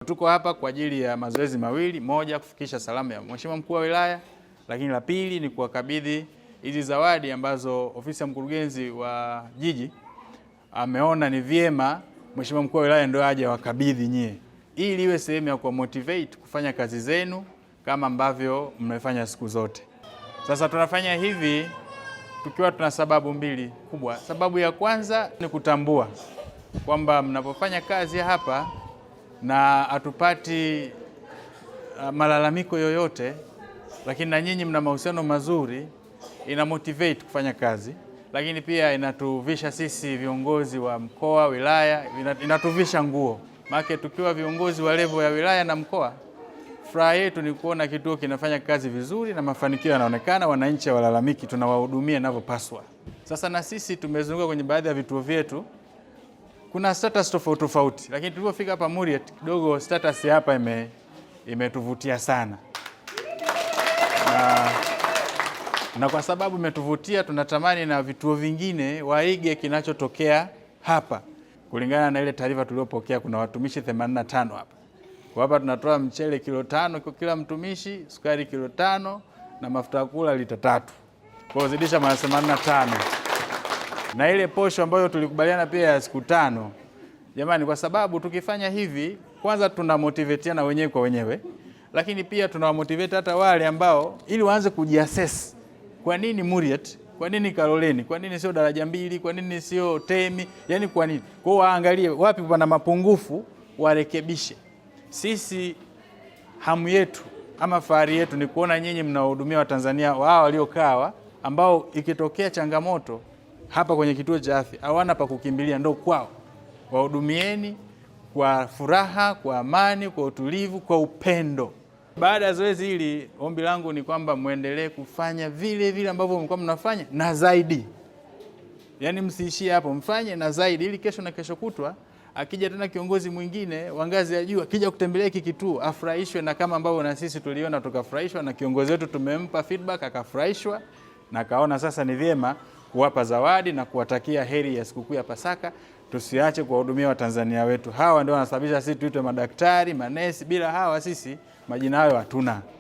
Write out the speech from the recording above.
Tuko hapa kwa ajili ya mazoezi mawili, moja kufikisha salamu ya Mheshimiwa Mkuu wa Wilaya, lakini la pili ni kuwakabidhi hizi zawadi ambazo ofisi ya mkurugenzi wa jiji ameona ni vyema Mheshimiwa Mkuu wa Wilaya ndio aje wakabidhi nyie, ili iwe sehemu ya kuwa motivate kufanya kazi zenu kama ambavyo mmefanya siku zote. Sasa tunafanya hivi tukiwa tuna sababu mbili kubwa. Sababu ya kwanza ni kutambua kwamba mnapofanya kazi hapa na hatupati malalamiko yoyote, lakini na nyinyi mna mahusiano mazuri, ina motivate kufanya kazi, lakini pia inatuvisha sisi viongozi wa mkoa, wilaya, inatuvisha nguo. Maana tukiwa viongozi wa level ya wilaya na mkoa, furaha yetu ni kuona kituo kinafanya kazi vizuri na mafanikio yanaonekana, wananchi walalamiki, tunawahudumia inavyopaswa. Sasa na sisi tumezunguka kwenye baadhi ya vituo vyetu, kuna status tofauti tofauti, lakini tulipofika hapa Muriet kidogo status hapa imetuvutia sana. Na kwa sababu imetuvutia, tunatamani na vituo vingine waige kinachotokea hapa. Kulingana na ile taarifa tuliyopokea, kuna watumishi 85 hapa. Kwa hapa tunatoa mchele kilo 5 kwa kila mtumishi, sukari kilo 5 na mafuta ya kula lita 3. Kwa kuzidisha mara 85. Na ile posho ambayo tulikubaliana pia ya siku 5. Jamani, kwa sababu tukifanya hivi, kwanza tuna motivateana wenyewe kwa wenyewe, lakini pia tunawamotivate hata wale ambao ili waanze kujiassess. Kwa nini Muriet? Kwa nini Kaloleni? Kwa nini sio daraja 2? Kwa nini sio Temi? Yaani kwa nini? Kwa hiyo waangalie wapi pana mapungufu, warekebishe. Sisi hamu yetu ama fahari yetu ni kuona nyinyi mnawahudumia Watanzania wao waliokaa, ambao ikitokea changamoto hapa kwenye kituo cha afya hawana pa kukimbilia, ndio kwao. Wahudumieni kwa furaha, kwa amani, kwa utulivu, kwa upendo. Baada ya zoezi hili, ombi langu ni kwamba muendelee kufanya vile vile ambavyo mlikuwa mnafanya na zaidi. Yaani msiishie hapo, mfanye na zaidi, ili kesho na kesho kutwa akija tena kiongozi mwingine wa ngazi ya juu akija kutembelea hiki kituo afurahishwe na kama ambavyo na sisi tuliona tukafurahishwa, na kiongozi wetu tumempa feedback akafurahishwa na kaona sasa ni vyema kuwapa zawadi na kuwatakia heri ya sikukuu ya Pasaka. Tusiache kuwahudumia Watanzania wetu. Hawa ndio wanasababisha sisi tuitwe madaktari, manesi. Bila hawa sisi majina hayo hatuna.